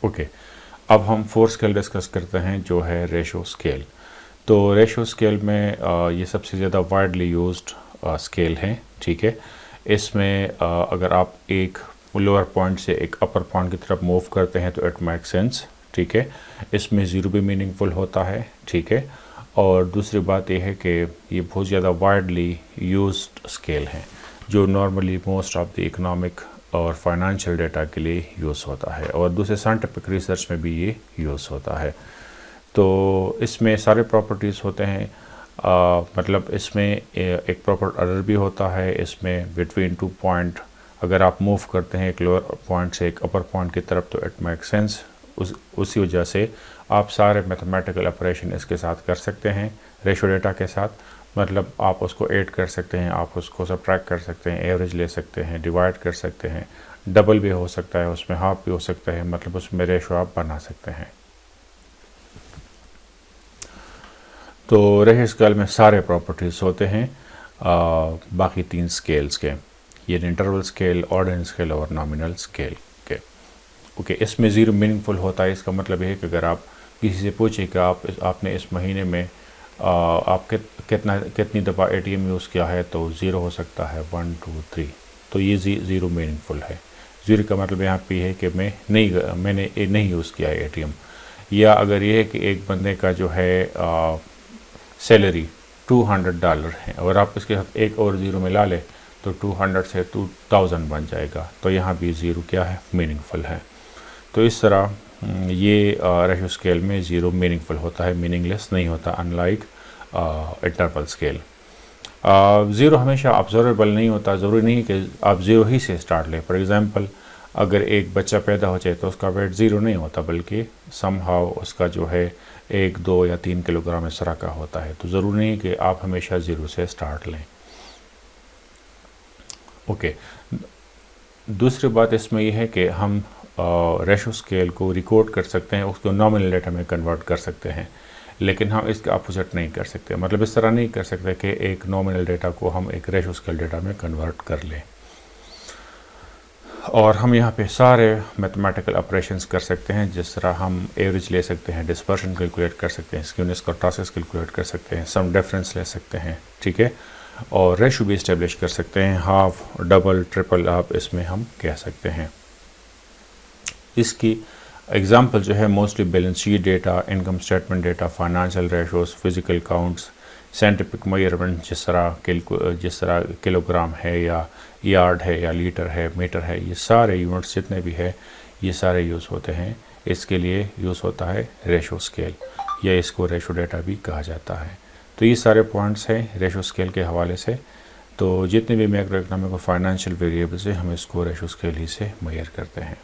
Okay, अब हम fourth scale discuss करते हैं जो है रेशो स्केल। तो रेशो स्केल में ये सबसे ज़्यादा वाइडली यूज्ड स्केल है, ठीक है। इसमें अगर आप एक लोअर पॉइंट से एक अपर पॉइंट की तरफ मूव करते हैं तो इट मेक सेंस, ठीक है। इसमें ज़ीरो भी मीनिंगफुल होता है, ठीक है। और दूसरी बात यह है कि ये बहुत ज़्यादा वाइडली यूज्ड स्केल है जो normally most of the economic और फाइनेंशियल डेटा के लिए यूज़ होता है, और दूसरे साइंटिफिक रिसर्च में भी ये यूज़ होता है। तो इसमें सारे प्रॉपर्टीज़ होते हैं, मतलब इसमें एक प्रॉपर एरर भी होता है। इसमें बिटवीन टू पॉइंट अगर आप मूव करते हैं एक लोअर पॉइंट से एक अपर पॉइंट की तरफ तो इट मेक सेंस। उसी वजह से आप सारे मैथमेटिकल ऑपरेशन इसके साथ कर सकते हैं रेशो डेटा के साथ। मतलब आप उसको ऐड कर सकते हैं, आप उसको सब्ट्रैक्ट कर सकते हैं, एवरेज ले सकते हैं, डिवाइड कर सकते हैं, डबल भी हो सकता है, उसमें हाफ भी हो सकता है, मतलब उसमें रेशो आप बना सकते हैं। तो रेशो स्केल में सारे प्रॉपर्टीज़ होते हैं बाकी तीन स्केल्स के, ये इंटरवल स्केल, ऑर्डिनल स्केल और नॉमिनल स्केल के। ओके, इसमें ज़ीरो मीनिंगफुल होता है। इसका मतलब ये है कि अगर आप किसी से पूछे कि आपने इस महीने में आप कितनी दफ़ा ATM यूज़ किया है तो ज़ीरो हो सकता है 1 2 3, तो ये ज़ीरो मीनिंगफुल है। ज़ीरो का मतलब यहाँ पे है कि मैंने नहीं यूज़ किया है ATM। या अगर ये है कि एक बंदे का जो है सैलरी $200 है और आप इसके साथ एक और ज़ीरो मिला ले तो 200 से 2000 बन जाएगा, तो यहाँ भी ज़ीरो क्या है, मीनिंगफुल है। तो इस तरह ये रेशो स्केल में ज़ीरो मीनिंगफुल होता है, मीनिंगलेस नहीं होता, अनलाइक इंटरवल स्केल। ज़ीरो हमेशा ऑब्जर्वेबल नहीं होता, ज़रूरी नहीं कि आप ज़ीरो ही से स्टार्ट लें। फॉर एग्ज़ाम्पल अगर एक बच्चा पैदा हो जाए तो उसका वेट ज़ीरो नहीं होता, बल्कि समहाउ उसका जो है 1 2 या 3 किलोग्राम इस तरह का होता है। तो ज़रूरी नहीं कि आप हमेशा ज़ीरो से स्टार्ट लें। ओके, दूसरी बात इसमें यह है कि हम रेशो स्केल को रिकॉर्ड कर सकते हैं, उसको नॉमिनल डेटा में कन्वर्ट कर सकते हैं, लेकिन हम इसके अपोजिट नहीं कर सकते। मतलब इस तरह नहीं कर सकते कि एक नॉमिनल डेटा को हम एक रेशो स्केल डेटा में कन्वर्ट कर लें। और हम यहाँ पे सारे मैथमेटिकल ऑपरेशंस कर सकते हैं, जिस तरह हम एवरेज ले सकते हैं, डिस्पर्शन कैलकुलेट कर सकते हैं, स्क्यूनेस और टॉसेस कैलकुलेट कर सकते हैं, सम डिफरेंस ले सकते हैं, ठीक है। और रेशो भी इस्टेब्लिश कर सकते हैं, हाफ, डबल, ट्रिपल आप इसमें हम कह सकते हैं। इसकी एग्जांपल जो है mostly balance sheet data, income statement data, financial ratios, physical counts, scientific measurement जिस तरह किलोग्राम है या यार्ड है या लीटर है, मीटर है, ये सारे यूनिट्स जितने भी है ये सारे यूज़ होते हैं। इसके लिए यूज़ होता है रेशो स्केल, या इसको रेशो डेटा भी कहा जाता है। तो ये सारे पॉइंट्स हैं रेशो स्केल के हवाले से। तो जितने भी मैक्रो इकोनॉमिक और फाइनेंशियल वेरिएबल्स हैं हम इसको रेशो स्केल ही से मेजर करते हैं।